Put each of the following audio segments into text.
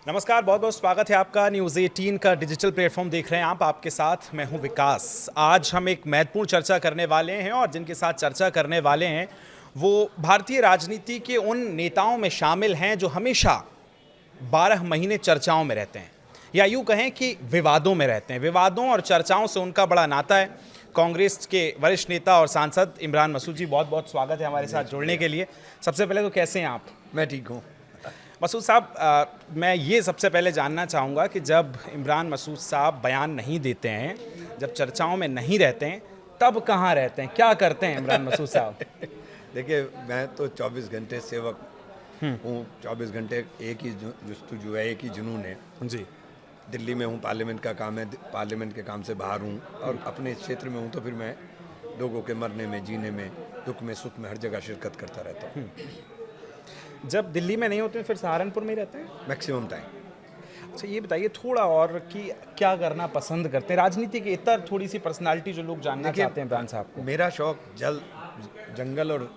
नमस्कार, बहुत बहुत स्वागत है आपका। न्यूज़ 18 का डिजिटल प्लेटफॉर्म देख रहे हैं आप। आपके साथ मैं हूं विकास। आज हम एक महत्वपूर्ण चर्चा करने वाले हैं और जिनके साथ चर्चा करने वाले हैं वो भारतीय राजनीति के उन नेताओं में शामिल हैं जो हमेशा 12 महीने चर्चाओं में रहते हैं, या यूँ कहें कि विवादों में रहते हैं। विवादों और चर्चाओं से उनका बड़ा नाता है। कांग्रेस के वरिष्ठ नेता और सांसद इमरान मसूद जी, बहुत बहुत स्वागत है हमारे साथ जुड़ने के लिए। सबसे पहले तो कैसे हैं आप? मैं ठीक हूँ। मसूद साहब, मैं ये सबसे पहले जानना चाहूँगा कि जब इमरान मसूद साहब बयान नहीं देते हैं, जब चर्चाओं में नहीं रहते हैं, तब कहाँ रहते हैं, क्या करते हैं इमरान मसूद साहब? देखिए, मैं तो 24 घंटे सेवक हूँ। 24 घंटे एक ही जुस्तुजू है, एक ही जुनून है जी। दिल्ली में हूँ, पार्लियामेंट का काम है, पार्लियामेंट के काम से बाहर हूँ और अपने क्षेत्र में हूँ, तो फिर मैं लोगों के मरने में, जीने में, दुख में, सुख में हर जगह शिरकत करता रहता हूँ। जब दिल्ली में नहीं होते हैं फिर सहारनपुर में ही रहते हैं? Maximum time. अच्छा, ये बताइए थोड़ा और कि क्या करना पसंद करते हैं, राजनीति के इतर थोड़ी सी पर्सनालिटी जो लोग जानना चाहते हैं इमरान साहब को। मेरा शौक जंगल और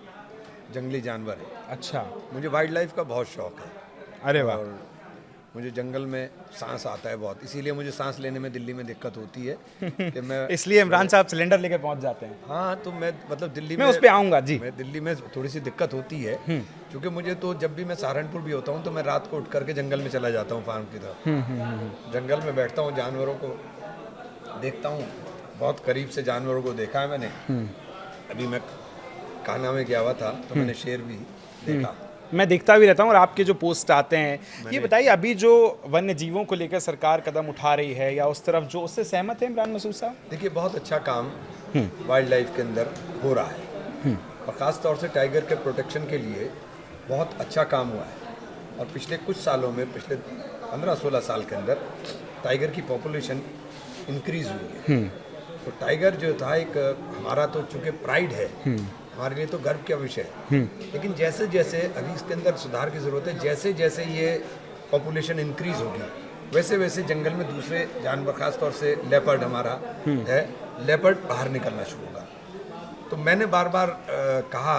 जंगली जानवर है। अच्छा। मुझे वाइल्ड लाइफ का बहुत शौक है। अरे वाह। और मुझे जंगल में सांस आता है बहुत, इसीलिए मुझे सांस लेने में दिल्ली में दिक्कत होती है कि मैं इसलिए इमरान साहब सिलेंडर लेकर पहुंच जाते हैं। हाँ, तो मैं मतलब दिल्ली मैं में उस पे आऊँगा जी। मैं दिल्ली में थोड़ी सी दिक्कत होती है क्योंकि मुझे तो जब भी मैं सहारनपुर भी होता हूँ तो मैं रात को उठ करके जंगल में चला जाता हूँ, फार्म की तरफ। जंगल में बैठता हूँ, जानवरों को देखता हूँ। बहुत करीब से जानवरों को देखा है मैंने। अभी मैं कान्हा में गया हुआ था तो मैंने शेर भी देखा। मैं देखता भी रहता हूँ और आपके जो पोस्ट आते हैं। ये बताइए, अभी जो वन्य जीवों को लेकर सरकार कदम उठा रही है या उस तरफ जो, उससे सहमत है इमरान मसूद साहब? देखिए, बहुत अच्छा काम वाइल्ड लाइफ के अंदर हो रहा है और ख़ास तौर से टाइगर के प्रोटेक्शन के लिए बहुत अच्छा काम हुआ है। और पिछले कुछ सालों में, पिछले 15-16 साल के अंदर टाइगर की पॉपुलेशन इंक्रीज हुई है। तो टाइगर जो था, एक हमारा तो चूँकि प्राइड है, हमारे लिए तो गर्व का विषय है। लेकिन जैसे जैसे अभी इसके अंदर सुधार की ज़रूरत है, जैसे जैसे ये पॉपुलेशन इंक्रीज होगी वैसे वैसे जंगल में दूसरे जानवर, खास तौर से लेपर्ड हमारा है, लेपर्ड बाहर निकलना शुरू होगा। तो मैंने बार बार कहा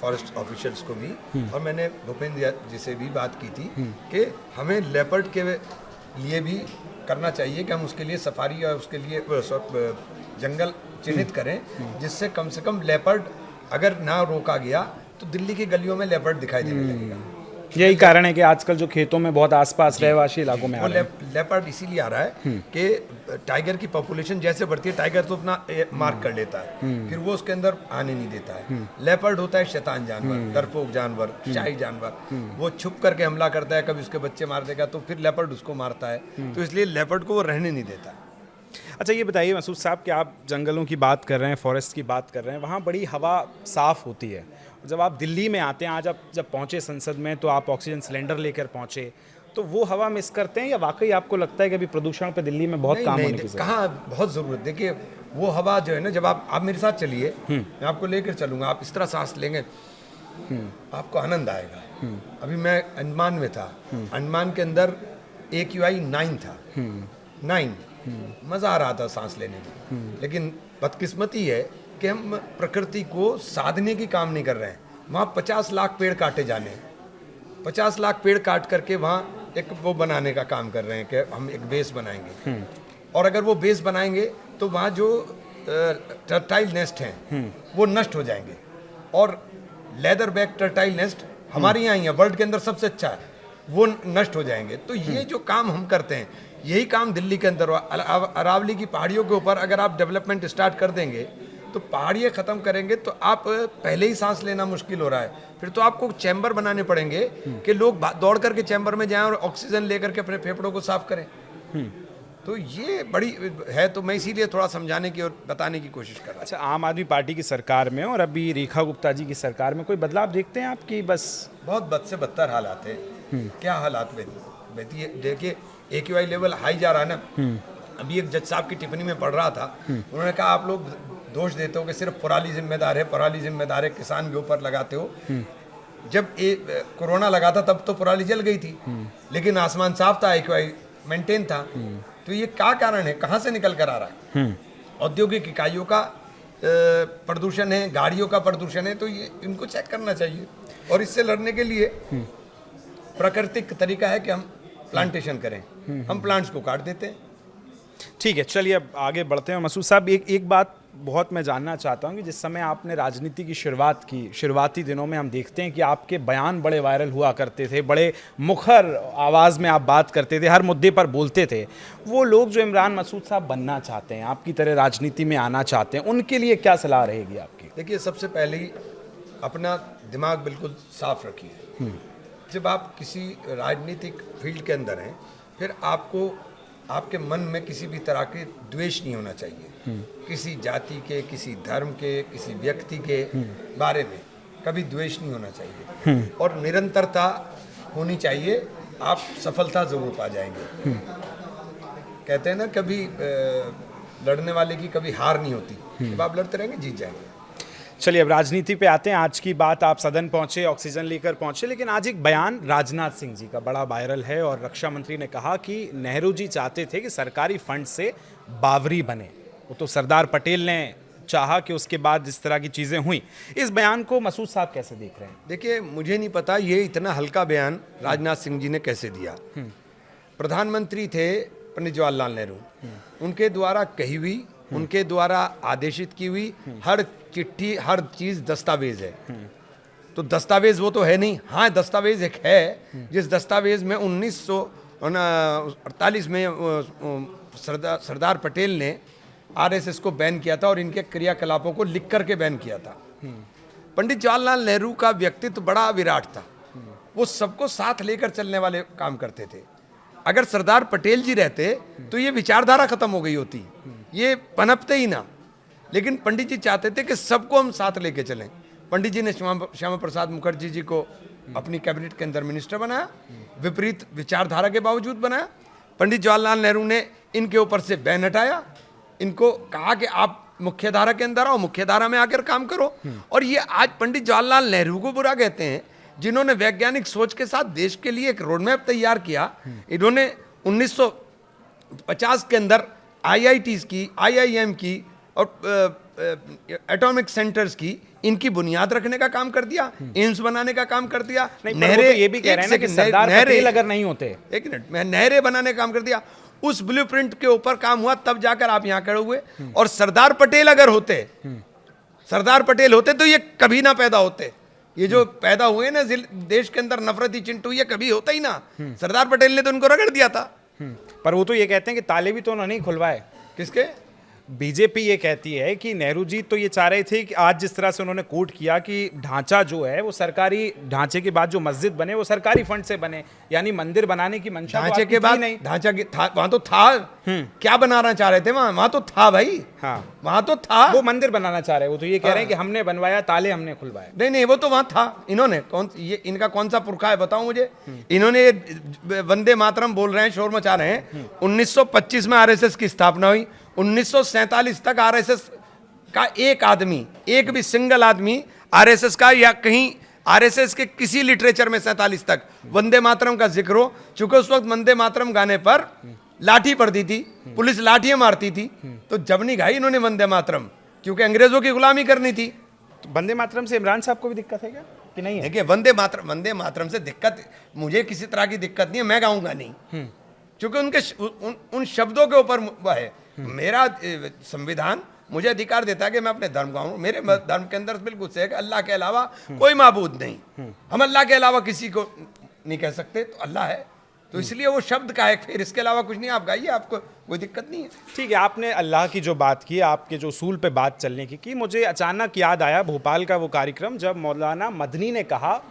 फॉरेस्ट ऑफिशियल्स को भी, और मैंने भूपेंद्र जी से भी बात की थी कि हमें लेपर्ड के लिए भी करना चाहिए कि हम उसके लिए सफारी और उसके लिए जंगल चिन्हित करें, जिससे कम से कम लेपर्ड अगर ना रोका गया तो दिल्ली की गलियों में लेपर्ड दिखाई देने लगेगा। यही कारण है कि आजकल जो खेतों में बहुत आसपास रहवासी इलाकों में आ रहे हैं। लेपर्ड इसीलिए आ रहा है कि टाइगर की पॉपुलेशन जैसे बढ़ती है, टाइगर तो अपना मार्क कर लेता है, फिर वो उसके अंदर आने नहीं देता है। लेपर्ड होता है शैतान जानवर, डरपोक जानवर, शाही जानवर। वो छुप करके हमला करता है, कभी उसके बच्चे मार देगा तो फिर लेपर्ड उसको मारता है। तो इसलिए लेपर्ड को वो रहने नहीं देता। अच्छा, ये बताइए मसूद साहब कि आप जंगलों की बात कर रहे हैं, फॉरेस्ट की बात कर रहे हैं, वहाँ बड़ी हवा साफ़ होती है। जब आप दिल्ली में आते हैं, आज आप जब पहुँचे संसद में तो आप ऑक्सीजन सिलेंडर लेकर पहुँचे, तो वो हवा मिस करते हैं या वाकई आपको लगता है कि अभी प्रदूषण पे दिल्ली में बहुत काम होने की ज़रूरत है? कहाँ, बहुत ज़रूरत। देखिए, वो हवा जो है ना, जब आप मेरे साथ चलिए, मैं आपको लेकर चलूँगा, आप इस तरह सांस लेंगे, आपको आनंद आएगा। अभी मैं अंडमान में था, अंडमान के अंदर AQI 9 था, 9। मज़ा आ रहा था सांस लेने में। लेकिन बदकिस्मती है कि हम प्रकृति को साधने की काम नहीं कर रहे हैं। वहाँ 50 लाख पेड़ काटे जाने हैं। 50 लाख पेड़ काट करके वहाँ एक वो बनाने का काम कर रहे हैं कि हम एक बेस बनाएंगे। और अगर वो बेस बनाएंगे तो वहाँ जो टर्टाइल नेस्ट हैं वो नष्ट हो जाएंगे। और लेदर बैक टर्टाइल नेस्ट हमारे यहाँ ही है, वर्ल्ड के अंदर सबसे अच्छा है, वो नष्ट हो जाएंगे। तो ये जो काम हम करते हैं, यही काम दिल्ली के अंदर, अरावली की पहाड़ियों के ऊपर अगर आप डेवलपमेंट स्टार्ट कर देंगे तो पहाड़ियाँ ख़त्म करेंगे तो आप पहले ही सांस लेना मुश्किल हो रहा है, फिर तो आपको चैम्बर बनाने पड़ेंगे कि लोग दौड़ करके चैम्बर में जाएं और ऑक्सीजन लेकर के अपने फेफड़ों को साफ करें। तो ये बड़ी है, तो मैं इसीलिए थोड़ा समझाने की और बताने की कोशिश कर रहा हूँ। अच्छा, आम आदमी पार्टी की सरकार में और अभी रेखा गुप्ता जी की सरकार में कोई बदलाव देखते हैं आप कि बस? बहुत बद से बदतर हालात है। क्या हालात बेहती है? देखिए, AQI लेवल हाई जा रहा है ना। अभी एक जज साहब की टिप्पणी में पढ़ रहा था, उन्होंने कहा आप लोग दोष देते हो कि सिर्फ पराली जिम्मेदार है, पराली जिम्मेदार है, किसान के ऊपर लगाते हो। जब कोरोना लगा था तब तो पराली जल गई थी, लेकिन आसमान साफ था, AQI मेंटेन था। तो ये क्या कारण है, कहाँ से निकल कर आ रहा है? औद्योगिक इकाइयों का प्रदूषण है, गाड़ियों का प्रदूषण है, तो ये इनको चेक करना चाहिए। और इससे लड़ने के लिए प्राकृतिक तरीका है कि हम प्लांटेशन करें, हम प्लांट्स को काट देते हैं। ठीक है, चलिए अब आगे बढ़ते हैं। मसूद साहब, एक बात बहुत मैं जानना चाहता हूँ कि जिस समय आपने राजनीति की शुरुआत की, शुरुआती दिनों में हम देखते हैं कि आपके बयान बड़े वायरल हुआ करते थे, बड़े मुखर आवाज़ में आप बात करते थे, हर मुद्दे पर बोलते थे। वो लोग जो इमरान मसूद साहब बनना चाहते हैं, आपकी तरह राजनीति में आना चाहते हैं, उनके लिए क्या सलाह रहेगी आपकी? देखिए, सबसे पहले ही अपना दिमाग बिल्कुल साफ रखिए। जब आप किसी राजनीतिक फील्ड के अंदर हैं, फिर आपको आपके मन में किसी भी तरह के द्वेष नहीं होना चाहिए, किसी जाति के, किसी धर्म के, किसी व्यक्ति के बारे में कभी द्वेष नहीं होना चाहिए, और निरंतरता होनी चाहिए। आप सफलता जरूर पा जाएंगे। कहते हैं ना, कभी लड़ने वाले की कभी हार नहीं होती, जब आप लड़ते रहेंगे जीत जाएंगे। चलिए अब राजनीति पे आते हैं। आज की बात, आप सदन पहुंचे, ऑक्सीजन लेकर पहुंचे, लेकिन आज एक बयान राजनाथ सिंह जी का बड़ा वायरल है और रक्षा मंत्री ने कहा कि नेहरू जी चाहते थे कि सरकारी फंड से बावरी बने। वो तो सरदार पटेल ने चाहा कि उसके बाद जिस तरह की चीज़ें हुई। इस बयान को मसूद साहब कैसे देख रहे हैं? देखिए, मुझे नहीं पता ये इतना हल्का बयान राजनाथ सिंह जी ने कैसे दिया। प्रधानमंत्री थे पंडित जवाहरलाल नेहरू, उनके द्वारा कही हुई, उनके द्वारा आदेशित की हुई हर चिट्ठी, हर चीज दस्तावेज है। तो दस्तावेज वो तो है नहीं। हाँ, दस्तावेज एक है, जिस दस्तावेज में 1948 में सरदार पटेल ने आरएसएस को बैन किया था और इनके क्रियाकलापों को लिख करके बैन किया था। पंडित जवाहरलाल नेहरू का व्यक्तित्व बड़ा विराट था, वो सबको साथ लेकर चलने वाले काम करते थे। अगर सरदार पटेल जी रहते तो ये विचारधारा खत्म हो गई होती, ये पनपते ही ना। लेकिन पंडित जी चाहते थे कि सबको हम साथ लेके चलें। पंडित जी ने श्यामा प्रसाद मुखर्जी जी को अपनी कैबिनेट के अंदर मिनिस्टर बनाया, विपरीत विचारधारा के बावजूद बनाया। पंडित जवाहरलाल नेहरू ने इनके ऊपर से बैन हटाया, इनको कहा कि आप मुख्य धारा के अंदर आओ, मुख्य धारा में आकर काम करो। और ये आज पंडित जवाहरलाल नेहरू को बुरा कहते हैं, जिन्होंने वैज्ञानिक सोच के साथ देश के लिए एक रोडमैप तैयार किया। इन्होंने 1950 के अंदर IITs की, IIM की और एटॉमिक सेंटर्स की, इनकी बुनियाद रखने का काम कर दिया, एम्स बनाने का काम कर दिया। नहरें, ये भी कह रहे हैं ना कि सरदार पटेल अगर नहीं होते, एक मिनट, मैं नहरें बनाने का काम कर दिया। उस ब्लूप्रिंट के ऊपर काम हुआ, तब जाकर आप यहाँ खड़े हुए। और सरदार पटेल अगर होते, सरदार पटेल होते तो ये कभी ना पैदा होते। ये जो पैदा हुए ना देश के अंदर नफरती चिंटू, ये कभी होता ही ना। सरदार पटेल ने तो उनको रगड़ दिया था। पर वो तो ये कहते हैं कि ताले भी तो उन्होंने ही खुलवाए। किसके? बीजेपी ये कहती है कि नेहरू जी तो ये चाह रहे थे कि आज जिस तरह से उन्होंने कोट किया कि ढांचा जो है वो सरकारी ढांचे के बाद जो मस्जिद बने वो सरकारी फंड से बने, यानी मंदिर बनाने की मंशा ढांचे के बाद नहीं, ढांचा वहां तो था। क्या बनाना चाह रहे थे वहां तो था भाई। हाँ, वहां तो था। वो मंदिर बनाना चाह रहे हैं, वो तो ये कह रहे हैं कि हमने बनवाया, ताले हमने खुलवाए। नहीं नहीं, वो तो वहां था। इन्होंने ये इनका कौन सा पुरखा है बताओ मुझे। इन्होंने वंदे मातरम बोल रहे हैं, शोर मचा रहे हैं। 1925 में आरएसएस की स्थापना हुई। 1947 तक आरएसएस का एक आदमी, एक भी सिंगल आदमी आरएसएस का या कहीं आरएसएस के किसी लिटरेचर में 47 तक वंदे मातरम का जिक्र हो, चूंकि उस वक्त वंदे मातरम गाने पर लाठी पड़ती थी, पुलिस लाठियां मारती थी, तो जब नहीं गाई इन्होंने वंदे मातरम, क्योंकि अंग्रेजों की गुलामी करनी थी। तो वंदे मातरम से इमरान साहब को भी दिक्कत है क्या कि नहीं है? देखिए, वंदे मातरम से दिक्कत, मुझे किसी तरह की दिक्कत नहीं है, मैं गाऊंगा नहीं, क्योंकि उनके उन शब्दों के ऊपर वह है। मेरा संविधान मुझे अधिकार देता है कि मैं अपने धर्म गाऊं। मेरे धर्म के अंदर बिल्कुल से है कि अल्लाह के अलावा कोई माबूद नहीं। हम अल्लाह के अलावा किसी को नहीं कह सकते, तो अल्लाह है, तो इसलिए वो शब्द का है, फिर इसके अलावा कुछ नहीं। आप गाइए, आपको कोई दिक्कत नहीं है। ठीक है, आपने अल्लाह की जो बात की, आपके जो उसूल पे बात चलने की, मुझे अचानक याद आया भोपाल का वो कार्यक्रम जब मौलाना मदनी ने कहा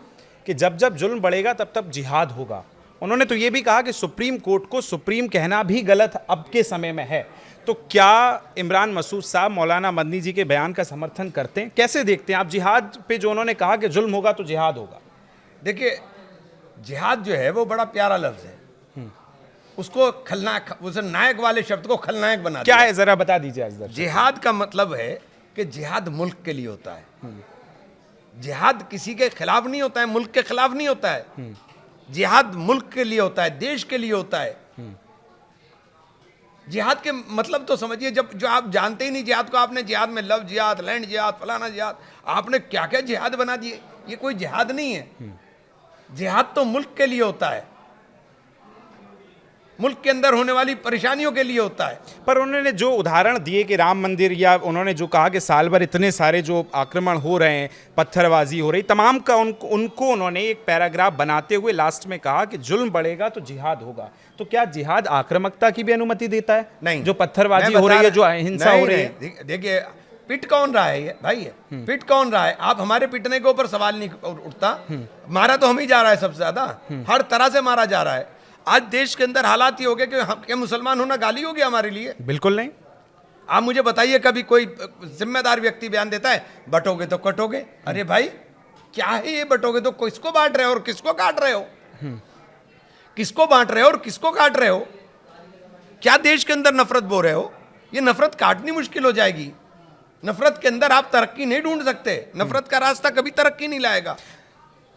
कि जब जब जुल्म बढ़ेगा तब तब जिहाद होगा। उन्होंने तो ये भी कहा कि सुप्रीम कोर्ट को सुप्रीम कहना भी गलत अब के समय में है। तो क्या इमरान मसूद साहब मौलाना मदनी जी के बयान का समर्थन करते हैं? कैसे देखते हैं आप जिहाद पे, जो उन्होंने कहा कि जुल्म होगा तो जिहाद होगा? देखिए, जिहाद जो है वो बड़ा प्यारा लफ्ज है। उसको खलनायक, उस नायक वाले शब्द को खलनायक बना क्या है, जरा बता दीजिए अजदर। जिहाद का मतलब है कि जिहाद मुल्क के लिए होता है। जिहाद किसी के खिलाफ नहीं होता है, मुल्क के खिलाफ नहीं होता है। जिहाद मुल्क के लिए होता है, देश के लिए होता है। जिहाद के मतलब तो समझिए, जब जो आप जानते ही नहीं जिहाद को, आपने जिहाद में लव जिहाद, लैंड जिहाद, फलाना जिहाद, आपने क्या क्या जिहाद बना दिए। ये कोई जिहाद नहीं है। जिहाद तो मुल्क के लिए होता है। मुल्क के अंदर होने वाली परेशानियों के लिए होता है। पर उन्होंने जो उदाहरण दिए कि राम मंदिर, या उन्होंने जो कहा कि साल भर इतने सारे जो आक्रमण हो रहे हैं, पत्थरबाजी हो रही, तमाम का उनको उन्होंने एक पैराग्राफ बनाते हुए लास्ट में कहा कि जुल्म बढ़ेगा तो जिहाद होगा। तो क्या जिहाद आक्रामकता की भी अनुमति देता है? नहीं, जो पत्थरबाजी हो रही है, जो हिंसा हो रही है। देखिए, पिट कौन रहा है ये भाई? पिट कौन रहा है? आप हमारे पिटने के ऊपर सवाल नहीं उठता। मारा तो हम ही जा रहा है सबसे ज्यादा, हर तरह से मारा जा रहा है। आज देश के अंदर हालात ये हो गए कि हम क्या मुसलमान होना गाली हो गया हमारे लिए? बिल्कुल नहीं। आप मुझे बताइए, कभी कोई जिम्मेदार व्यक्ति बयान देता है बटोगे तो कटोगे? अरे भाई क्या है ये बटोगे तो? किसको बांट रहे हो और किसको काट रहे हो? किसको बांट रहे हो और किसको काट रहे हो? क्या देश के अंदर नफरत बो रहे हो? ये नफरत काटनी मुश्किल हो जाएगी। नफरत के अंदर आप तरक्की नहीं ढूंढ सकते। नफरत का रास्ता कभी तरक्की नहीं लाएगा।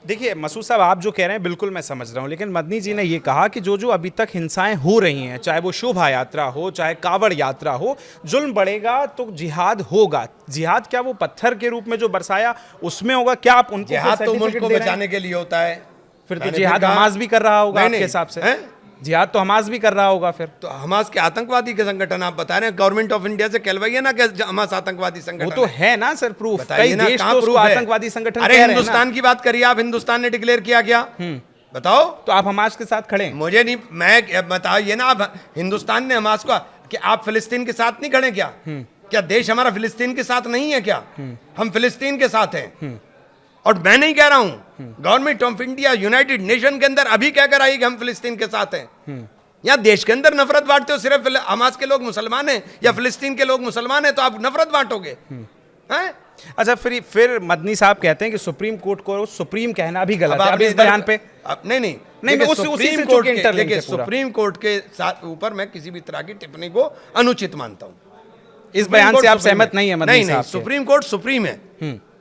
देखिए मसूद साहब, आप जो कह रहे हैं बिल्कुल मैं समझ रहा हूँ, लेकिन मदनी जी ने ये कहा कि जो जो अभी तक हिंसाएं हो रही हैं, चाहे वो शोभा यात्रा हो, चाहे कावड़ यात्रा हो, जुल्म बढ़ेगा तो जिहाद होगा। जिहाद क्या वो पत्थर के रूप में जो बरसाया उसमें होगा? क्या आप उनको जिहाद तो मुल्क को बचाने के लिए होता है। फिर तो जिहाद हमास भी कर रहा होगा आपके हिसाब से? जिहाद तो हमास भी कर रहा होगा फिर तो? हमास के आतंकवादी के संगठन आप बता रहे हैं, गवर्नमेंट ऑफ इंडिया से कहलवाइए ना कि हमास आतंकवादी संगठन। वो तो है ना सर प्रूफ, कई देश तो उसको आतंकवादी संगठन। अरे हिंदुस्तान की बात करिए आप, हिंदुस्तान ने डिक्लेयर किया क्या? बताओ। तो आप हमास के साथ खड़े? मुझे नहीं, मैं बताइए ना, आप हिंदुस्तान ने हमास को कि आप फिलिस्तीन के साथ नहीं खड़े क्या? क्या देश हमारा फिलिस्तीन के साथ नहीं है क्या? हम फिलिस्तीन के साथ हैं। और मैं नहीं कह रहा हूं, government of India United nation के अंदर अभी कहकर आई कि हम फिलिस्तीन के साथ हैं। या देश के अंदर नफरत बांटते हो, सिर्फ हमास के लोग मुसलमान हैं या फिलिस्तीन के लोग मुसलमान हैं तो आप नफरत बांटोगे? अच्छा, फिर मदनी साहब कहते हैं कि सुप्रीम कोर्ट को सुप्रीम कहना भी गलत है। अब इस बयान पे नहीं, सुप्रीम कोर्ट के साथ ऊपर मैं किसी भी तरह की टिप्पणी को अनुचित मानता हूं। इस बयान से आप सहमत नहीं है मदनी साहब? सुप्रीम कोर्ट सुप्रीम है।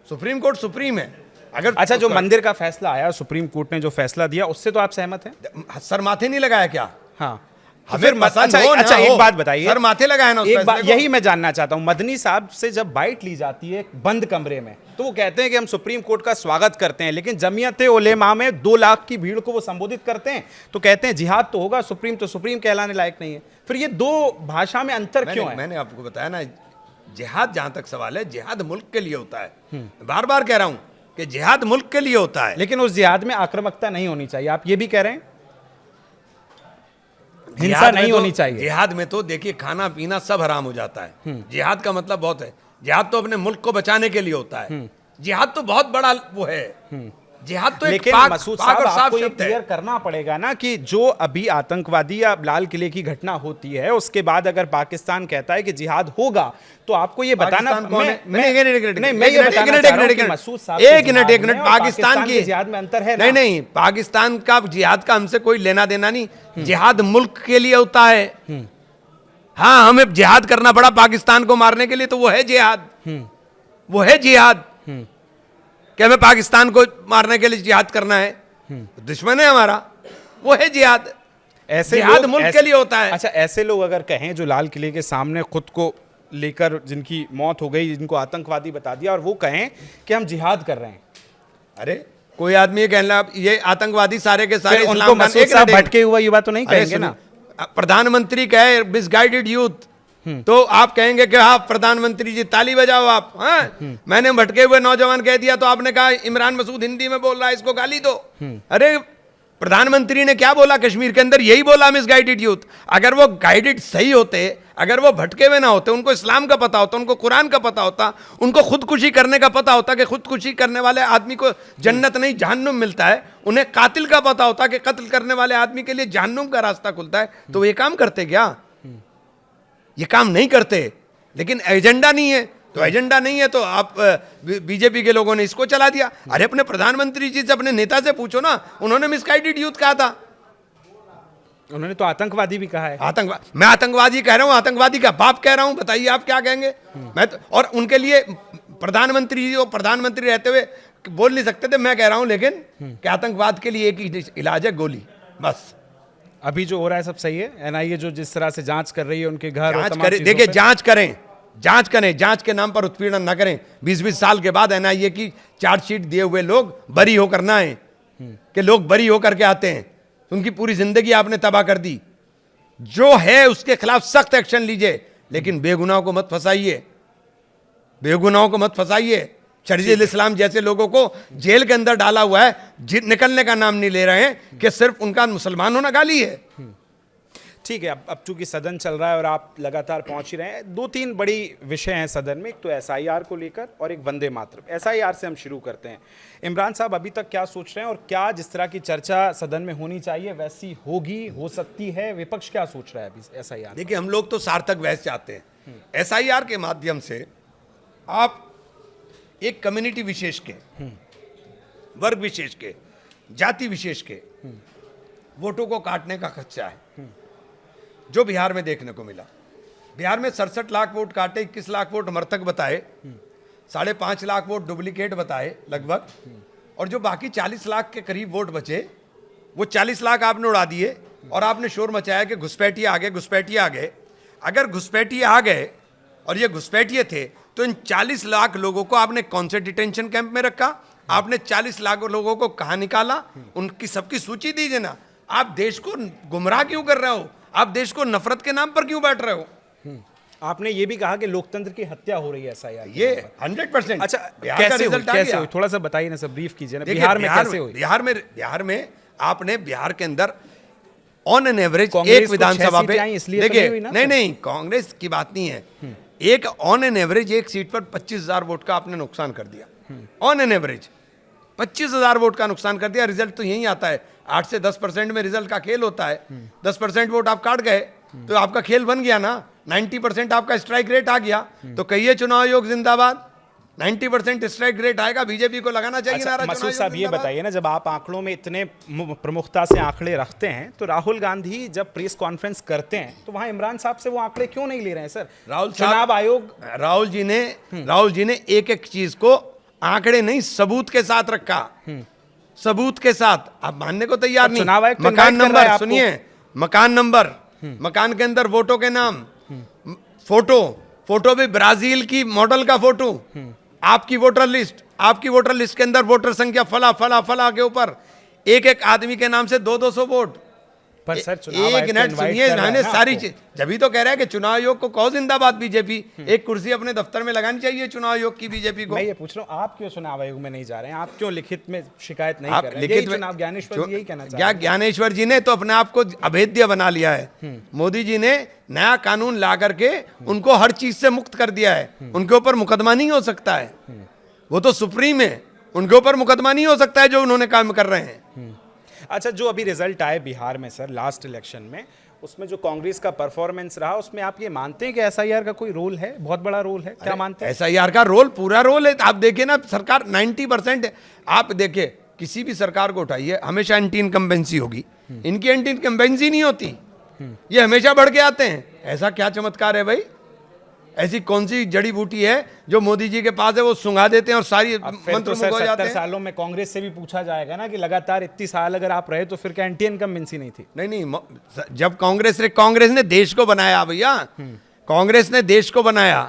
सुप्रीम कोर्ट सुप्रीम है। अगर अच्छा, जो मंदिर का फैसला आया, सुप्रीम कोर्ट ने जो फैसला दिया, उससे तो आप सहमत हैं? सर माथे नहीं लगाया क्या? हाँ, फिर अच्छा एक बात बताइए, सर माथे लगाया ना उस एक बात यही मैं जानना चाहता हूं। मदनी साहब से जब बाइट ली जाती है बंद कमरे में, तो वो कहते हैं कि हम सुप्रीम कोर्ट का स्वागत करते हैं, लेकिन जमीयत उलेमा में 2 लाख की भीड़ को वो संबोधित करते हैं तो कहते हैं जिहाद तो होगा, सुप्रीम तो सुप्रीम कहलाने लायक नहीं है। फिर ये 2 भाषा में अंतर क्यों है? मैंने आपको बताया ना, जिहाद जहां तक सवाल है, जिहाद मुल्क के लिए होता है। बार बार कह रहा हूं कि जिहाद मुल्क के लिए होता है, लेकिन उस जिहाद में आक्रामकता नहीं होनी चाहिए। आप ये भी कह रहे हैं हिंसा नहीं होनी चाहिए? जिहाद में तो देखिए खाना पीना सब हराम हो जाता है। जिहाद का मतलब बहुत है। जिहाद तो अपने मुल्क को बचाने के लिए होता है। जिहाद तो बहुत बड़ा वो है। जिहाद तो लेकिन मसूद साहब, आपको ये क्लियर करना पड़ेगा ना कि जो अभी आतंकवादी या लाल किले की घटना होती है, उसके बाद अगर पाकिस्तान कहता है कि जिहाद होगा, तो आपको ये बताना पाकिस्तान की जिहाद में अंतर है? नहीं, पाकिस्तान का जिहाद का हमसे कोई लेना देना नहीं। जिहाद मुल्क के लिए होता है। हाँ, हमें जिहाद करना पड़ा पाकिस्तान को मारने के लिए, तो वो है जिहाद। वो है जिहाद कि हमें पाकिस्तान को मारने के लिए जिहाद करना है। दुश्मन है हमारा, वो है जिहाद। ऐसे जिहाद मुल्क के लिए होता है। अच्छा, ऐसे लोग अगर कहें जो लाल किले के सामने खुद को लेकर जिनकी मौत हो गई, जिनको आतंकवादी बता दिया, और वो कहें कि हम जिहाद कर रहे हैं, अरे कोई आदमी ये कहना ये आतंकवादी सारे के सारे उनको भटके हुआ युवा तो नहीं कहेंगे ना? प्रधानमंत्री कहे मिसगाइडेड यूथ, तो आप कहेंगे कि हाँ प्रधानमंत्री जी ताली बजाओ आप। हाँ, मैंने भटके हुए नौजवान कह दिया तो आपने कहा इमरान मसूद हिंदी में बोल रहा है, इसको गाली दो। अरे प्रधानमंत्री ने क्या बोला कश्मीर के अंदर? यही बोला मिसगाइडेड यूथ। अगर वो गाइडेड सही होते, अगर वो भटके हुए ना होते, उनको इस्लाम का पता होता, उनको कुरान का पता होता, उनको खुदकुशी करने का पता होता कि खुदकुशी करने वाले आदमी को जन्नत नहीं जहन्नुम मिलता है, उन्हें कातिल का पता होता कि कत्ल करने वाले आदमी के लिए जहन्नुम का रास्ता खुलता है, तो वो ये काम करते क्या? ये काम नहीं करते। लेकिन एजेंडा नहीं है, तो एजेंडा नहीं है तो आप बीजेपी के लोगों ने इसको चला दिया। अरे अपने प्रधानमंत्री जी से, अपने नेता से पूछो ना, उन्होंने मिसगाइडेड यूथ कहा था। उन्होंने तो आतंकवादी भी कहा है। मैं आतंकवादी कह रहा हूं, आतंकवादी का बाप कह रहा हूं, बताइए आप क्या कहेंगे? मैं तो, और उनके लिए प्रधानमंत्री जी, प्रधानमंत्री रहते हुए बोल नहीं सकते थे। मैं कह रहा हूं लेकिन कि आतंकवाद के लिए एक ही इलाज है, गोली, बस। अभी जो हो रहा है सब सही है? एनआईए जो जिस तरह से जांच कर रही है उनके घर, देखिए जांच करें, जांच के नाम पर उत्पीड़न ना करें। 20-20 साल के बाद एनआईए की चार्जशीट दिए हुए लोग बरी होकर ना आए, कि लोग बरी होकर के आते हैं, उनकी पूरी जिंदगी आपने तबाह कर दी। जो है उसके खिलाफ सख्त एक्शन लीजिए, लेकिन बेगुनाहों को मत फंसाइए, बेगुनाहों को मत फंसाइए। शरीजुल इस्लाम जैसे लोगों को जेल के अंदर डाला हुआ है, निकलने का नाम नहीं ले रहे हैं कि सिर्फ उनका मुसलमान होना गाली है। ठीक है, अब चूंकि सदन चल रहा है और आप लगातार पहुंच ही रहे हैं, 2-3 बड़ी विषय हैं सदन में, एक तो एसआईआर को लेकर और एक वंदे मातरम। एसआईआर से हम शुरू करते हैं। इमरान साहब अभी तक क्या सोच रहे हैं, और क्या जिस तरह की चर्चा सदन में होनी चाहिए वैसी होगी, हो सकती है? विपक्ष क्या सोच रहा है अभी एसआईआर? देखिए, हम लोग तो सार्थक बहस चाहते हैं। एसआईआर के माध्यम से आप एक कम्युनिटी विशेष के, वर्ग विशेष के, जाति विशेष के वोटों को काटने का खर्चा है, जो बिहार में देखने को मिला। बिहार में 67 लाख वोट काटे, 21 लाख वोट मृतक बताए, 5.5 लाख वोट डुप्लीकेट बताए लगभग, और जो बाकी 40 लाख के करीब वोट बचे वो 40 लाख आपने उड़ा दिए और आपने शोर मचाया कि घुसपैठिए आ गए, घुसपैठिए आ गए। अगर घुसपैठिए आ गए और ये घुसपैठिए थे तो इन 40 लाख लोगों को आपने कौन से डिटेंशन कैंप में रखा? आपने 40 लाख लोगों को कहाँ निकाला? उनकी सबकी सूची दीजिए ना। आप देश को गुमराह क्यों कर रहे हो? आप देश को नफरत के नाम पर क्यों बैठ रहे हो? आपने ये भी कहा कि लोकतंत्र की हत्या हो रही है एसआईआर। ये 100%। अच्छा, कैसे हुई? कैसे हुई? थोड़ा सा बताइए ना, सब ब्रीफ कीजिए ना। बिहार में कैसे हुई? बिहार में आपने बिहार के अंदर ऑन एन एवरेज कांग्रेस एक को विधानसभा 6 पे, सीटें आई, इसलिए तो देखिए, नहीं हुई ना? नहीं, कांग्रेस की बात नहीं है। एक ऑन एन एवरेज एक सीट पर 25,000 वोट का आपने नुकसान कर दिया। ऑन एन एवरेज 25,000 वोट का नुकसान कर दिया। रिजल्ट तो यही आता है, 8 से 10% में रिजल्ट का खेल होता है। 10% वोट आप काट गए तो आपका खेल बन गया ना। 90% आपका स्ट्राइक रेट आ गया। तो कहिए चुनाव आयोग जिंदाबाद। 90% स्ट्राइक रेट आएगा, बीजेपी को लगाना चाहिए अच्छा, नारा। मसूद साहब ये बताइए ना, जब आप आंकड़ों में इतने प्रमुखता से आंकड़े रखते हैं, तो राहुल गांधी जब प्रेस कॉन्फ्रेंस करते हैं तो वहां इमरान साहब से वो आंकड़े क्यों नहीं ले रहे हैं सर? चुनाव आयोग, राहुल जी ने एक एक चीज को आंकड़े नहीं, सबूत के साथ रखा। सबूत के साथ। आप मानने को तैयार नहीं। चुनाव आयोग तो मकान invite कर रहा है नंबर आपको। सुनिए, मकान नंबर, मकान के अंदर वोटों के नाम, फोटो भी ब्राजील की मॉडल का फोटो, आपकी वोटर लिस्ट के अंदर वोटर संख्या फला फला फला के ऊपर एक एक आदमी के नाम से 200 वोट। पर सर चुनाव एक आयोग तो मिनट invite सुनिए, कर रहा है मैंने ना सारी आपको। चीज, जब तो कह रहा है कि चुनाव आयोग को कहो जिंदाबाद बीजेपी। एक कुर्सी अपने दफ्तर में लगानी चाहिए चुनाव आयोग की बीजेपी को। मैं ये पूछ रहा हूँ, आप क्यों चुनाव आयोग में नहीं जा रहे हैं? आप क्यों लिखित में शिकायत नहीं आप कर रहे हैं? लिखित यही में- चुनाव ज्ञानेश्वर जी यही कहना चाह क्या रहे हैं। ज्ञानेश्वर जी ने तो अपने आप को अभेद्य बना लिया है। मोदी जी ने नया कानून ला करके उनको हर चीज से मुक्त कर दिया है। उनके ऊपर मुकदमा नहीं हो सकता है, वो तो सुप्रीम है, उनके ऊपर मुकदमा नहीं हो सकता है जो उन्होंने काम कर रहे हैं। अच्छा, जो अभी रिजल्ट आए बिहार में सर लास्ट इलेक्शन में, उसमें जो कांग्रेस का परफॉर्मेंस रहा, उसमें आप ये मानते हैं कि एसआईआर का कोई रोल है? बहुत बड़ा रोल है, क्या मानते हैं? एसआईआर का रोल, पूरा रोल है। आप देखिए ना, सरकार 90%, आप देखिए किसी भी सरकार को उठाइए, हमेशा एंटी इनकम्बेंसी होगी। इनकी एंटी इनकम्बेंसी नहीं होती, ये हमेशा बढ़ के आते हैं। ऐसा क्या चमत्कार है भाई? ऐसी कौन सी जड़ी बूटी है जो मोदी जी के पास है, वो सुंघा देते हैं और सारी अब फिर तो मंत्र सर मुख हो जाते 70 हैं। सालों में कांग्रेस से भी पूछा जाएगा ना कि लगातार इतनी साल अगर आप रहे तो फिर क्या एंटी इनकम्बेंसी नहीं थी? नहीं, जब कांग्रेस ने देश को बनाया भैया, कांग्रेस ने देश को बनाया।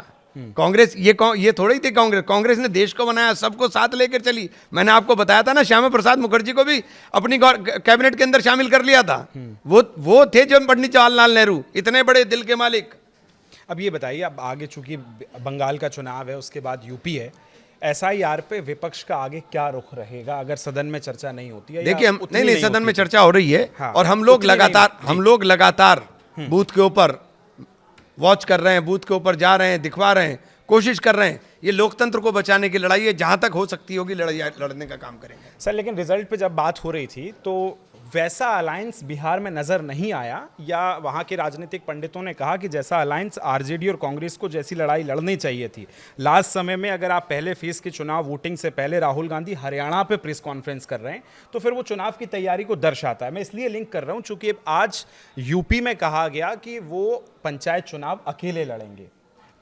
कांग्रेस ये थोड़ी थी, कांग्रेस ने देश को बनाया, सबको साथ लेकर चली। मैंने आपको बताया था ना, श्यामा प्रसाद मुखर्जी को भी अपनी कैबिनेट के अंदर शामिल कर लिया था। वो थे जब पंडित जवाहरलाल नेहरू, इतने बड़े दिल के मालिक। अब ये बताइए, अब आगे चूंकि बंगाल का चुनाव है, उसके बाद यूपी है, एसआईआर पे विपक्ष का आगे क्या रुख रहेगा अगर सदन में चर्चा नहीं होती है? देखिए, उतनी नहीं सदन होती में है? चर्चा हो रही है। हाँ, और हम लोग उतनी नहीं। लगातार बूथ के ऊपर वॉच कर रहे हैं, बूथ के ऊपर जा रहे हैं, दिखवा रहे हैं, कोशिश कर रहे हैं। ये लोकतंत्र को बचाने की लड़ाई है, जहां तक हो सकती होगी लड़ने का काम करेंगे। सर, लेकिन रिजल्ट पे जब बात हो रही थी तो वैसा अलायंस बिहार में नजर नहीं आया, या वहां के राजनीतिक पंडितों ने कहा कि जैसा अलायंस आरजेडी और कांग्रेस को जैसी लड़ाई लड़नी चाहिए थी लास्ट समय में, अगर आप पहले फेज के चुनाव वोटिंग से पहले राहुल गांधी हरियाणा पे प्रेस कॉन्फ्रेंस कर रहे हैं, तो फिर वो चुनाव की तैयारी को दर्शाता है। मैं इसलिए लिंक कर रहा हूं चूंकि आज यूपी में कहा गया कि वो पंचायत चुनाव अकेले लड़ेंगे।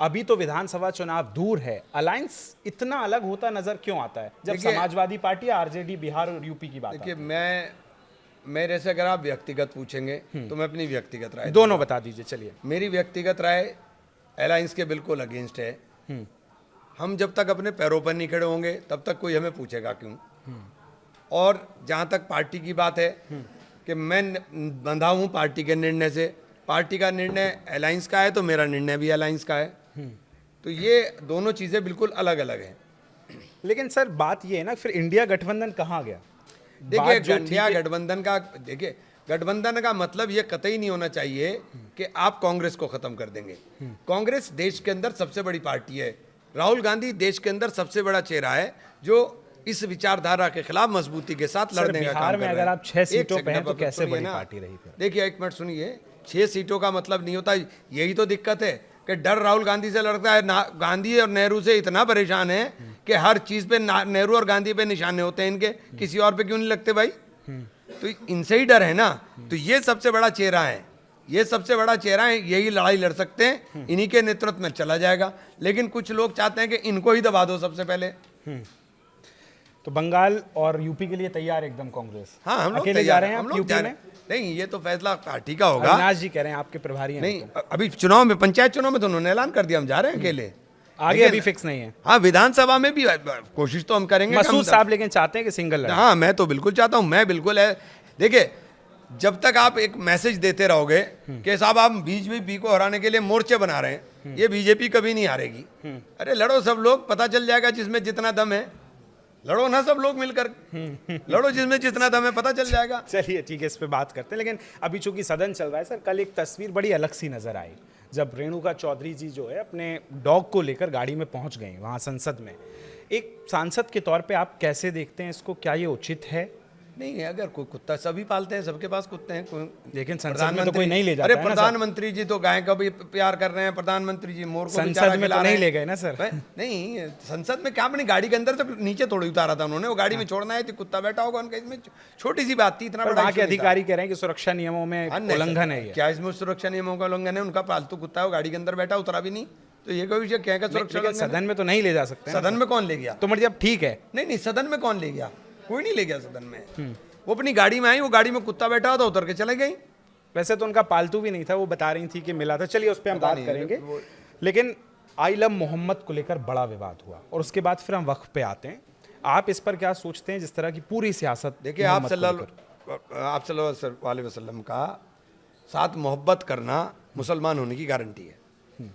अभी तो विधानसभा चुनाव दूर है, अलायंस इतना अलग होता नजर क्यों आता है जब समाजवादी पार्टी, आरजेडी बिहार और यूपी की बात? देखिए, मेरे से अगर आप व्यक्तिगत पूछेंगे तो मैं अपनी व्यक्तिगत राय दोनों बता दीजिए। चलिए, मेरी व्यक्तिगत राय अलायंस के बिल्कुल अगेंस्ट है। हम जब तक अपने पैरों पर नहीं खड़े होंगे तब तक कोई हमें पूछेगा क्यों। और जहाँ तक पार्टी की बात है कि मैं बंधा हूँ पार्टी के निर्णय से, पार्टी का निर्णय अलायंस का है तो मेरा निर्णय भी अलायंस का है। तो ये दोनों चीज़ें बिल्कुल अलग अलग हैं। लेकिन सर बात ये है ना, फिर इंडिया गठबंधन कहाँ गया? देखिए बात जो इंडिया गठबंधन का, देखिए गठबंधन का मतलब ये कतई नहीं होना चाहिए कि आप कांग्रेस को खत्म कर देंगे। कांग्रेस देश के अंदर सबसे बड़ी पार्टी है। राहुल गांधी देश के अंदर सबसे बड़ा चेहरा है जो इस विचारधारा के खिलाफ मजबूती के साथ लड़ने का काम कर रहे हैं। अगर आप 6 सीटों पे हैं तो एक कैसे सुनिए बड़ी ना। पार्टी रही फिर? देखिए एक मिनट सुनिए, 6 सीटों का मतलब नहीं होता, यही तो दिक्कत है कि डर राहुल गांधी से लगता है। गांधी और नेहरू से इतना परेशान है कि हर चीज पे नेहरू और गांधी पे निशाने होते हैं इनके, किसी और पे क्यों नहीं लगते भाई? तो इनसे ही डर है ना। तो ये सबसे बड़ा चेहरा है, ये सबसे बड़ा चेहरा है, यही लड़ाई लड़ सकते हैं, इन्हीं के नेतृत्व में चला जाएगा। लेकिन कुछ लोग चाहते हैं कि इनको ही दबा दो सबसे पहले। तो बंगाल और यूपी के लिए तैयार एकदम कांग्रेस? हाँ, हम लोग अकेले जा रहे हैं हम आप लोग यूपी जा में? रहे हैं। नहीं, ये तो फैसला पार्टी का होगा। अविनाश जी कह रहे हैं आपके प्रभारी हैं। नहीं, अभी चुनाव में, पंचायत चुनाव में तो उन्होंने ऐलान कर दिया हम जा रहे हैं अकेले। आगे अभी फिक्स नहीं है। हाँ, विधानसभा में भी कोशिश तो हम करेंगे। मसूद साहब लेकिन चाहते हैं कि सिंगल लड़े। हाँ, मैं तो बिल्कुल चाहता हूँ, मैं बिल्कुल है। देखिए जब तक आप एक मैसेज देते रहोगे कि साहब आप बीजेपी को हराने के लिए मोर्चे बना रहे हैं, ये बीजेपी कभी नहीं हारेगी। अरे लड़ो सब लोग, पता चल जाएगा जिसमें जितना दम है। लड़ो ना सब लोग मिलकर, लड़ो जिसमें जितना दम है, पता चल जाएगा। चलिए ठीक है, इस पे बात करते हैं। लेकिन अभी चूंकि सदन चल रहा है सर, कल एक तस्वीर बड़ी अलग सी नजर आई जब रेणुका चौधरी जी जो है अपने डॉग को लेकर गाड़ी में पहुंच गए वहां संसद में। एक सांसद के तौर पे आप कैसे देखते हैं इसको? क्या ये उचित है? नहीं, अगर कोई कुत्ता सभी पालते हैं, सबके पास कुत्ते हैं। लेकिन संसद में तो कोई नहीं ले जाता अरे है ना सर। प्रधानमंत्री जी तो गाय का भी प्यार कर रहे हैं, प्रधानमंत्री जी मोर को संसद बेचारा में खिला तो रहे नहीं हैं। ले गए ना सर? नहीं, संसद में क्या, अपनी गाड़ी के अंदर तक नीचे थोड़ी उतारा था उन्होंने, वो गाड़ी में छोड़ना है तो कुत्ता बैठा होगा उनका, इसमें छोटी सी बात थी, इतना बड़ा वहाँ के issue नहीं था। अधिकारी कह रहे हैं कि सुरक्षा नियमों में उल्लंघन है ये। क्या इसमें सुरक्षा नियमों का उल्लंघन है? उनका पालतू कुत्ता है, वो गाड़ी के अंदर बैठा, उतरा भी नहीं, तो ये कोई विषय क्या है? सुरक्षा लेकिन सदन में तो नहीं ले जा सकते हैं। सदन में कौन ले गया? तो मतलब ठीक है। नहीं, सदन में कौन ले गया? कोई नहीं ले गया सदन में। वो अपनी गाड़ी में आई, वो गाड़ी में कुत्ता बैठा था, उतर के चले गई। वैसे तो उनका पालतू भी नहीं था, वो बता रही थी कि मिला था। चलिए उस पर हम बात करेंगे। लेकिन आइलम मोहम्मद को लेकर बड़ा विवाद हुआ और उसके बाद फिर हम वक्फ पे आते हैं। आप इस पर क्या सोचते हैं, जिस तरह की पूरी सियासत? देखिए आप सल्लल्लाहु अलैहि वसल्लम का साथ मोहब्बत करना मुसलमान होने की गारंटी है।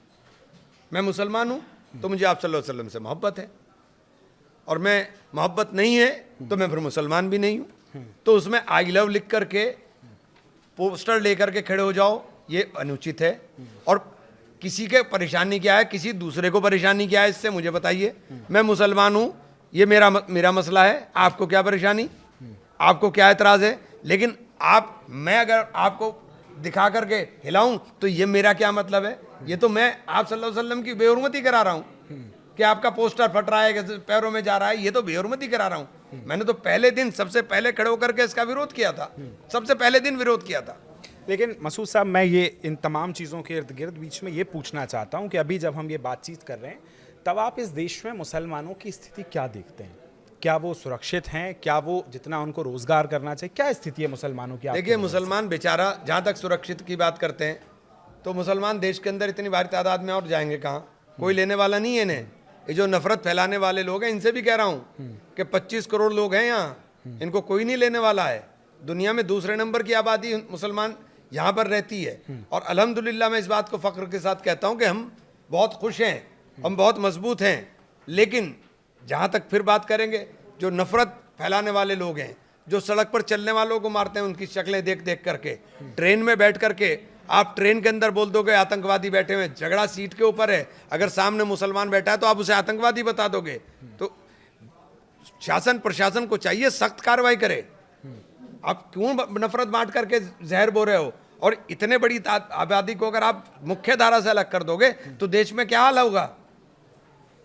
मैं मुसलमान हूँ तो मुझे आप सल्लल्लाहु अलैहि वसल्लम से मोहब्बत है, और मैं मोहब्बत नहीं है तो मैं फिर मुसलमान भी नहीं हूँ। तो उसमें आई लव लिख करके पोस्टर लेकर के खड़े हो जाओ, ये अनुचित है। और किसी के परेशानी क्या है, किसी दूसरे को परेशानी क्या है, इससे मुझे बताइए। मैं मुसलमान हूँ, ये मेरा मसला है, आपको क्या परेशानी, आपको क्या एतराज़ है? लेकिन मैं अगर आपको दिखा करके हिलाऊं तो ये मेरा क्या मतलब है? ये तो मैं आप सल्लल्लाहु अलैहि वसल्लम की बेहुरमती करा रहा हूँ कि आपका पोस्टर फट रहा है, कि पैरों में जा रहा है, ये तो बेहुरमती करा रहा हूँ। मैंने तो पहले दिन सबसे पहले खड़े होकर के इसका विरोध किया था, सबसे पहले दिन विरोध किया था। लेकिन मसूद साहब, मैं ये इन तमाम चीज़ों के इर्द गिर्द बीच में ये पूछना चाहता हूँ कि अभी जब हम ये बातचीत कर रहे हैं तब आप इस देश में मुसलमानों की स्थिति क्या देखते हैं? क्या वो सुरक्षित हैं? क्या वो जितना उनको रोजगार करना चाहिए, क्या स्थिति है मुसलमानों की? देखिए मुसलमान बेचारा, जहाँ तक सुरक्षित की बात करते हैं तो मुसलमान देश के अंदर इतनी भारी तादाद में और जाएंगे कहाँ? कोई लेने वाला नहीं है इन्हें। ये जो नफरत फैलाने वाले लोग हैं, इनसे भी कह रहा हूँ कि 25 करोड़ लोग हैं यहाँ, इनको कोई नहीं लेने वाला है। दुनिया में दूसरे नंबर की आबादी मुसलमान यहाँ पर रहती है, और अल्हम्दुलिल्लाह मैं इस बात को फ़ख्र के साथ कहता हूँ कि हम बहुत खुश हैं, हम बहुत मजबूत हैं। लेकिन जहाँ तक फिर बात करेंगे, जो नफरत फैलाने वाले लोग हैं, जो सड़क पर चलने वालों को मारते हैं, उनकी शक्लें देख देख करके, ट्रेन में बैठ करके आप ट्रेन के अंदर बोल दोगे आतंकवादी बैठे हुए, झगड़ा सीट के ऊपर है, अगर सामने मुसलमान बैठा है तो आप उसे आतंकवादी बता दोगे। तो शासन प्रशासन को चाहिए सख्त कार्रवाई करे। आप क्यों नफरत बांट करके जहर बो रहे हो? और इतने बड़ी आबादी को अगर आप मुख्य धारा से अलग कर दोगे तो देश में क्या हाल होगा?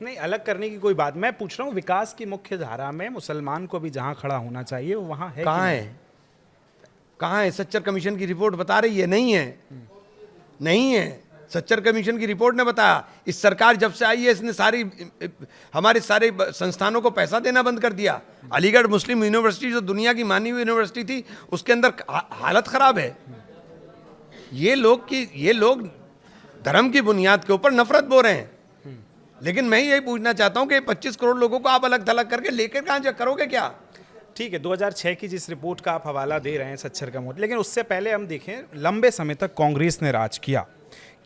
नहीं, अलग करने की कोई बात, मैं पूछ रहा हूँ विकास की मुख्य धारा में मुसलमान को भी जहाँ खड़ा होना चाहिए वो वहाँ है? कहाँ है? कहाँ है? सच्चर कमीशन की रिपोर्ट बता रही है नहीं है, नहीं है। सच्चर कमीशन की रिपोर्ट ने बताया, इस सरकार जब से आई है इसने हमारे सारे संस्थानों को पैसा देना बंद कर दिया। अलीगढ़ मुस्लिम यूनिवर्सिटी जो दुनिया की मानी हुई यूनिवर्सिटी थी, उसके अंदर हालत खराब है। ये लोग धर्म की बुनियाद के ऊपर नफरत बो रहे हैं। लेकिन मैं यही पूछना चाहता हूं कि 25 करोड़ लोगों को आप अलग थलग करके लेकर कहां करोगे क्या? ठीक है, 2006 की जिस रिपोर्ट का आप हवाला दे रहे हैं सच्चर का मोदी, लेकिन उससे पहले हम देखें लंबे समय तक कांग्रेस ने राज किया।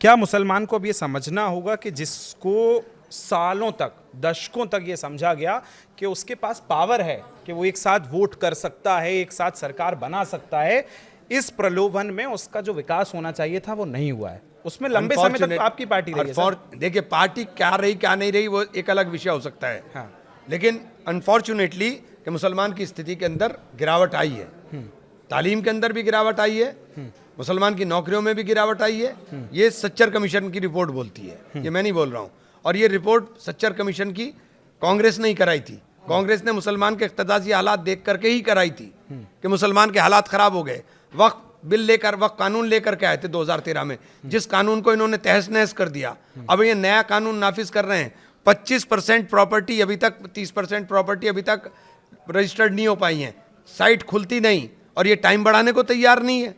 क्या मुसलमान को अब ये समझना होगा कि जिसको सालों तक, दशकों तक ये समझा गया कि उसके पास पावर है, कि वो एक साथ वोट कर सकता है, एक साथ सरकार बना सकता है, इस प्रलोभन में उसका जो विकास होना चाहिए था वो नहीं हुआ है, उसमें लंबे समय तक आपकी पार्टी रही है सर। देखिए, पार्टी क्या रही क्या नहीं रही वो एक अलग विषय हो सकता है। हाँ। लेकिन अनफॉर्चुनेटली कि मुसलमान की स्थिति के अंदर गिरावट आई है, तालीम के अंदर भी गिरावट आई है, मुसलमान की नौकरियों में भी गिरावट आई है। ये सच्चर कमीशन की रिपोर्ट बोलती है, ये मैं नहीं बोल रहा हूँ। और ये रिपोर्ट सच्चर कमीशन की कांग्रेस ने ही कराई थी। कांग्रेस ने मुसलमान के इख्तियारी हालात देख करके ही कराई थी कि मुसलमान के हालात खराब हो गए। वक्त बिल लेकर, वक्त कानून लेकर के आए थे 2013 में, जिस कानून को इन्होंने तहस नहस कर दिया। अब ये नया कानून नाफिज कर रहे हैं। 25% प्रॉपर्टी अभी तक, 30% प्रॉपर्टी अभी तक रजिस्टर्ड नहीं हो पाई हैं, साइट खुलती नहीं, और ये टाइम बढ़ाने को तैयार नहीं है।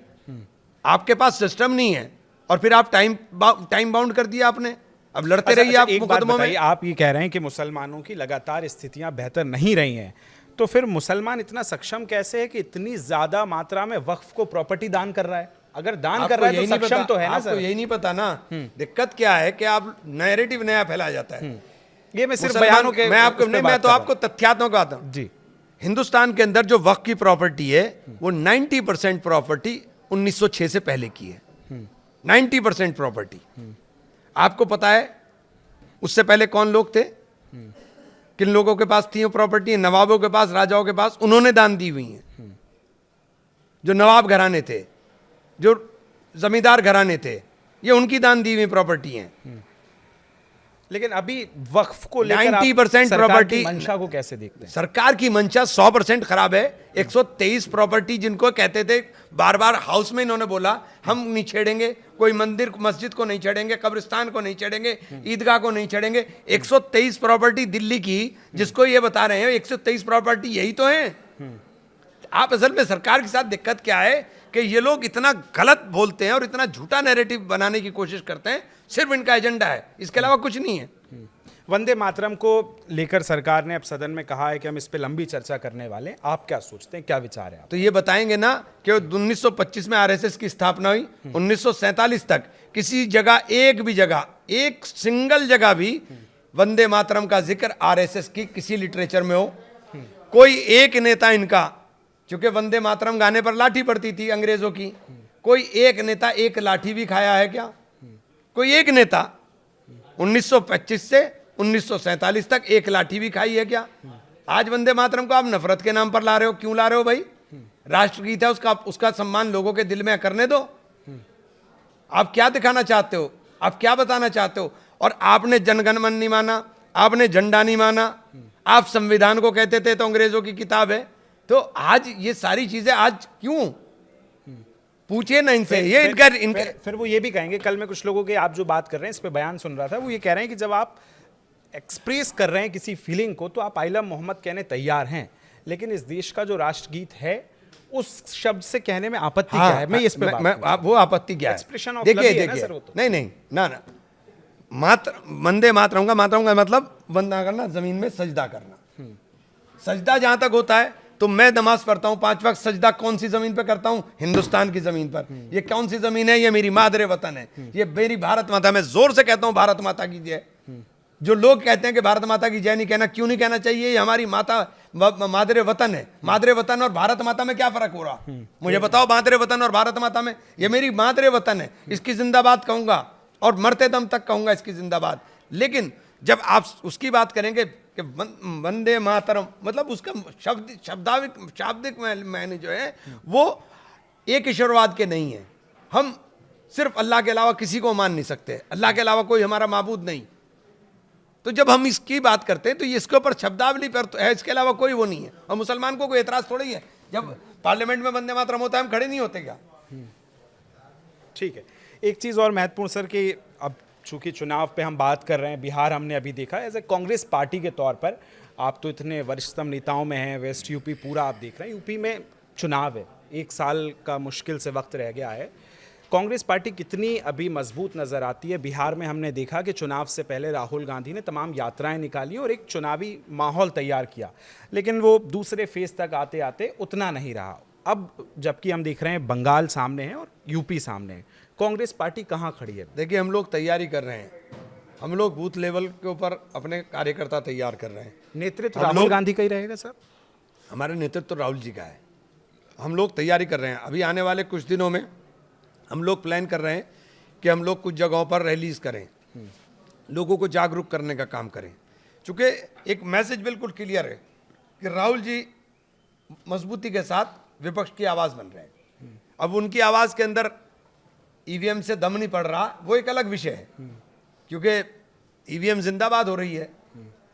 आपके पास सिस्टम नहीं है और फिर आप टाइम बाउंड कर दिया आपने। अब लड़ते रहिए आप मुकदमों में। आप ये कह रहे हैं कि मुसलमानों की लगातार स्थितियां बेहतर नहीं रही हैं, तो फिर मुसलमान इतना सक्षम कैसे है कि इतनी ज्यादा मात्रा में वक्फ को प्रॉपर्टी दान कर रहा है? अगर दान कर रहा है तो सक्षम तो है ना सर। आपको यही नहीं पता ना। दिक्कत क्या है कि आप नैरेटिव नया फैलाया जाता है। ये मैं सिर्फ बयानों के मैं तो आपको तथ्यात्मक बात हूं जी। हिंदुस्तान के अंदर जो वक्फ की प्रॉपर्टी है वो 90% प्रॉपर्टी 1906 से पहले की है। 90% प्रॉपर्टी। आपको पता है उससे पहले कौन लोग थे, किन लोगों के पास थी वो प्रॉपर्टी? नवाबों के पास, राजाओं के पास, उन्होंने दान दी हुई है। जो नवाब घराने थे, जो जमींदार घराने थे, ये उनकी दान दी हुई प्रॉपर्टी हैं। लेकिन अभी वक्फ को लेकर 90% प्रॉपर्टी मंशा को कैसे देखते हैं? सरकार की मंशा 100% खराब है। 123 प्रॉपर्टी जिनको कहते थे, बार बार हाउस में इन्होंने बोला हम नहीं छेड़ेंगे, कोई मंदिर मस्जिद को नहीं छेड़ेंगे, कब्रिस्तान को नहीं छेड़ेंगे, ईदगाह को नहीं छेड़ेंगे। 123 प्रॉपर्टी दिल्ली की, जिसको ये बता रहे हैं 123 प्रॉपर्टी यही तो है। आप असल में सरकार के साथ दिक्कत क्या है कि ये लोग इतना गलत बोलते हैं और इतना झूठा नैरेटिव बनाने की कोशिश करते हैं। सिर्फ इनका एजेंडा है, इसके अलावा कुछ नहीं है। वंदे मातरम को लेकर सरकार ने अब सदन में कहा है कि हम इस पे लंबी चर्चा करने वाले हैं। आप क्या सोचते हैं, क्या विचार है आप? तो ये बताएंगे ना कि 1925 में आरएसएस की स्थापना हुई, 1947 तक किसी जगह, एक भी जगह, एक सिंगल जगह भी वंदे मातरम का जिक्र आरएसएस की किसी लिटरेचर में हो? कोई एक नेता इनका, क्योंकि वंदे मातरम गाने पर लाठी पड़ती थी अंग्रेजों की, कोई एक नेता एक लाठी भी खाया है क्या? कोई एक नेता 1925 से 1947 तक एक लाठी भी खाई है क्या? आज वंदे मातरम को आप नफरत के नाम पर ला रहे हो। क्यों ला रहे हो भाई? राष्ट्रगीत है, उसका सम्मान लोगों के दिल में करने दो। आप क्या दिखाना चाहते हो? आप क्या बताना चाहते हो? और आपने जनगण मन नहीं माना, आपने झंडा नहीं माना, आप संविधान को कहते थे तो अंग्रेजों की किताब है। तो आज ये सारी चीजें आज क्यों? पूछिए ना इनसे। ये इनका फिर वो ये भी कहेंगे, कल मैं कुछ लोगों के, आप जो बात कर रहे हैं इस पे बयान सुन रहा था, वो ये कह रहे हैं कि जब आप एक्सप्रेस कर रहे हैं किसी फीलिंग को तो आप आई लव मोहम्मद कहने तैयार हैं, लेकिन इस देश का जो राष्ट्रगीत है उस शब्द से कहने में आपत्ति क्या है? मैं इस पे वो आपत्ति क्या है? एक्सप्रेशन ऑफ देखिए लव है ना सर वो तो। नहीं ना वंदे मातरम का मतलब वंदना करना, जमीन में सजदा करना। सजदा जहां तक होता है तो मैं नमाज पढ़ता हूं 5 वक्त, सजदा कौन सी जमीन पर करता हूं? हिंदुस्तान की जमीन पर। ये कौन सी जमीन है? ये मेरी मादरे वतन है, ये मेरी भारत माता। मैं जोर से कहता हूं भारत माता की जय। जो लोग कहते हैं कि भारत माता की जय नहीं कहना, क्यों नहीं कहना चाहिए? ये हमारी माता, मादरे वतन है। मादरे वतन और भारत माता में क्या फर्क हो रहा? मुझे बताओ। मादरे वतन और भारत माता में, ये मेरी मादरे वतन है, इसकी जिंदाबाद कहूंगा और मरते दम तक कहूंगा इसकी जिंदाबाद। लेकिन जब आप उसकी बात करेंगे कि वंदे मातरम, मतलब उसका शाब्दिक मायने जो है वो एक ईश्वरवाद के नहीं है। हम सिर्फ अल्लाह के अलावा किसी को मान नहीं सकते, अल्लाह के अलावा कोई हमारा माबूद नहीं। तो जब हम इसकी बात करते हैं तो इसके ऊपर शब्दावली पर है, इसके अलावा कोई वो नहीं है। और मुसलमान को कोई एतराज थोड़ी है, जब पार्लियामेंट में वंदे मातरम होता है हम खड़े नहीं होते क्या? ठीक है, एक चीज़ और महत्वपूर्ण सर कि अब चूंकि चुनाव पे हम बात कर रहे हैं, बिहार हमने अभी देखा, एज ए कांग्रेस पार्टी के तौर पर आप तो इतने वरिष्ठतम नेताओं में हैं, वेस्ट यूपी पूरा आप देख रहे हैं, यूपी में चुनाव है, 1 साल का मुश्किल से वक्त रह गया है। कांग्रेस पार्टी कितनी अभी मजबूत नजर आती है? बिहार में हमने देखा कि चुनाव से पहले राहुल गांधी ने तमाम यात्राएं निकाली और एक चुनावी माहौल तैयार किया, लेकिन वो दूसरे फेज तक आते आते उतना नहीं रहा। अब जबकि हम देख रहे हैं बंगाल सामने है और यूपी सामने है, कांग्रेस पार्टी कहाँ खड़ी है? देखिए, हम लोग तैयारी कर रहे हैं, हम लोग बूथ लेवल के ऊपर अपने कार्यकर्ता तैयार कर रहे हैं। नेतृत्व राहुल गांधी का ही रहेगा सर? हमारे नेतृत्व तो राहुल जी का है। हम लोग तैयारी कर रहे हैं। अभी आने वाले कुछ दिनों में हम लोग प्लान कर रहे हैं कि हम लोग कुछ जगहों पर रैलीज करें, लोगों को जागरूक करने का काम करें। चूँकि एक मैसेज बिल्कुल क्लियर है कि राहुल जी मजबूती के साथ विपक्ष की आवाज़ बन रहे हैं। अब उनकी आवाज़ के अंदर ईवीएम से दम नहीं पड़ रहा, वो एक अलग विषय है, क्योंकि ईवीएम जिंदाबाद हो रही है,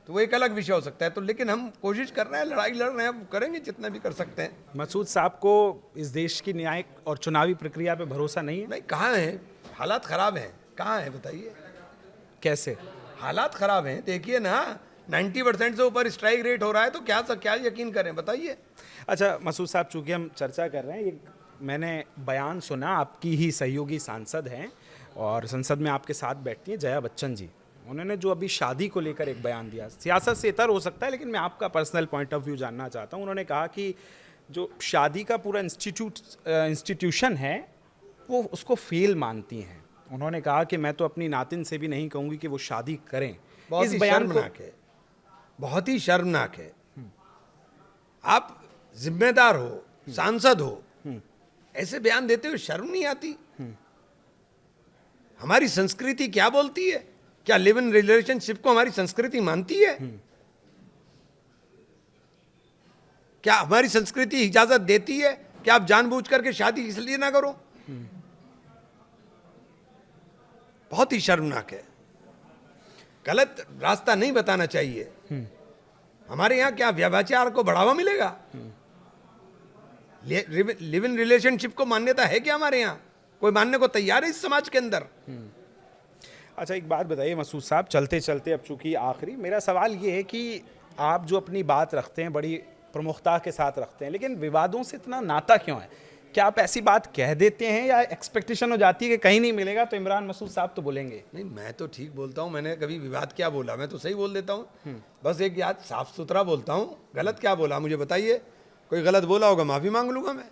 तो वो एक अलग विषय हो सकता है। तो लेकिन हम कोशिश कर रहे हैं, लड़ाई लड़ रहे हैं, करेंगे जितना भी कर सकते हैं। मसूद साहब को इस देश की न्यायिक और चुनावी प्रक्रिया पे भरोसा नहीं है? नहीं, कहाँ है? हालात खराब हैं, कहाँ है बताइए? कैसे हालात खराब हैं, देखिए ना, 90% से ऊपर स्ट्राइक रेट हो रहा है, तो क्या यकीन करें बताइए? अच्छा मसूद साहब, चूंकि हम चर्चा कर रहे हैं, ये मैंने बयान सुना, आपकी ही सहयोगी सांसद हैं और संसद में आपके साथ बैठती हैं जया बच्चन जी। उन्होंने जो अभी शादी को लेकर एक बयान दिया, सियासत से इतर हो सकता है, लेकिन मैं आपका पर्सनल पॉइंट ऑफ व्यू जानना चाहता हूँ। उन्होंने कहा कि जो शादी का पूरा इंस्टीट्यूशन है वो उसको फेल मानती हैं। उन्होंने कहा कि मैं तो अपनी नातिन से भी नहीं कहूँगी कि वो शादी करें। बहुत इस ही बयान को शर्मनाक है, बहुत ही शर्मनाक है। आप जिम्मेदार हो, सांसद हो, ऐसे बयान देते हुए शर्म नहीं आती? हमारी संस्कृति क्या बोलती है? क्या लिव इन रिलेशनशिप को हमारी संस्कृति मानती है? क्या हमारी संस्कृति इजाजत देती है कि आप जानबूझ करके शादी इसलिए ना करो? बहुत ही शर्मनाक है, गलत रास्ता नहीं बताना चाहिए। हमारे यहाँ क्या व्यभिचार को बढ़ावा मिलेगा? लिव इन रिलेशनशिप को मान्यता है क्या हमारे यहाँ? कोई मानने को तैयार है इस समाज के अंदर? अच्छा एक बात बताइए मसूद साहब, चलते चलते अब चूंकि आखिरी मेरा सवाल ये है कि आप जो अपनी बात रखते हैं बड़ी प्रमुखता के साथ रखते हैं, लेकिन विवादों से इतना नाता क्यों है? क्या आप ऐसी बात कह देते हैं या एक्सपेक्टेशन हो जाती है कि कहीं नहीं मिलेगा तो इमरान मसूद साहब तो बोलेंगे? नहीं, मैं तो ठीक बोलता हूँ, मैंने कभी विवाद क्या बोला? मैं तो सही बोल देता हूँ, बस एक याद साफ सुथरा बोलता हूँ। गलत क्या बोला मुझे बताइए? कोई गलत बोला होगा माफ़ी मांग लूँगा मैं।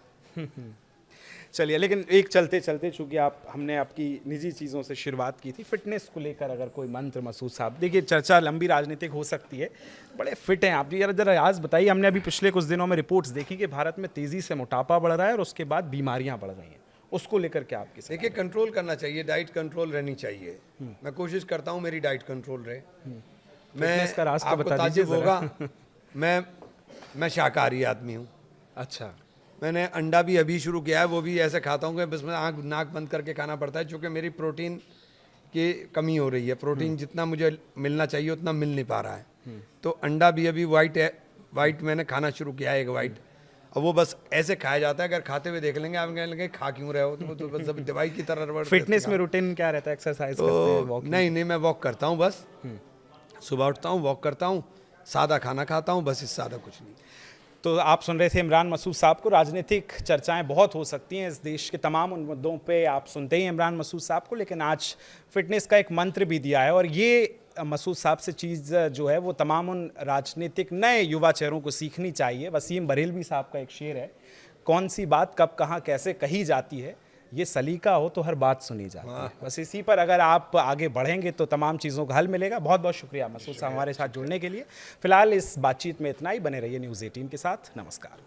चलिए, लेकिन एक चलते चलते चूंकि हमने आपकी निजी चीज़ों से शुरुआत की थी, फिटनेस को लेकर अगर कोई मंत्र मसूद साहब, देखिए चर्चा लंबी राजनीतिक हो सकती है, बड़े फिट हैं आप जी, जरा आज बताइए। हमने अभी पिछले कुछ दिनों में रिपोर्ट्स देखी कि भारत में तेज़ी से मोटापा बढ़ रहा है और उसके बाद बीमारियां बढ़ रही हैं, उसको लेकर क्या आपकी? देखिए, कंट्रोल करना चाहिए, डाइट कंट्रोल रहनी चाहिए। मैं कोशिश करता हूँ मेरी डाइट कंट्रोल रहे। मैं का रास्ता आपको बता दीजिए ताज्जुब होगा, मैं शाकाहारी आदमी हूँ। अच्छा, मैंने अंडा भी अभी शुरू किया है, वो भी ऐसे खाता हूँ कि बस मैं आँख नाक बंद करके खाना पड़ता है, क्योंकि मेरी प्रोटीन की कमी हो रही है। प्रोटीन जितना मुझे मिलना चाहिए उतना मिल नहीं पा रहा है। तो अंडा भी अभी वाइट मैंने खाना शुरू किया है, एक वाइट। और वो बस ऐसे खाया जाता है, अगर खाते हुए देख लेंगे आप कहें लगे खा क्यों रहे हो, तो बस जब दवाई की तरह। फिटनेस में रूटीन क्या रहता है? एक्सरसाइज तो करते हैं, वॉकिंग? नहीं, मैं वॉक करता हूँ, बस सुबह उठता हूँ, वॉक करता हूँ, सादा खाना खाता हूँ, बस इस सादा कुछ नहीं। तो आप सुन रहे थे इमरान मसूद साहब को। राजनीतिक चर्चाएं बहुत हो सकती हैं इस देश के तमाम उन मुद्दों पे, आप सुनते ही इमरान मसूद साहब को, लेकिन आज फिटनेस का एक मंत्र भी दिया है और ये मसूद साहब से चीज़ जो है वो तमाम उन राजनीतिक नए युवा चेहरों को सीखनी चाहिए। वसीम बरेलवी साहब का एक शेर है, कौन सी बात कब कहाँ कैसे कही जाती है, ये सलीका हो तो हर बात सुनी जाती है। बस इसी पर अगर आप आगे बढ़ेंगे तो तमाम चीज़ों का हल मिलेगा। बहुत बहुत शुक्रिया मसूद साहब हमारे साथ जुड़ने के लिए। फिलहाल इस बातचीत में इतना ही। बने रहिए न्यूज़ 18 के साथ। नमस्कार।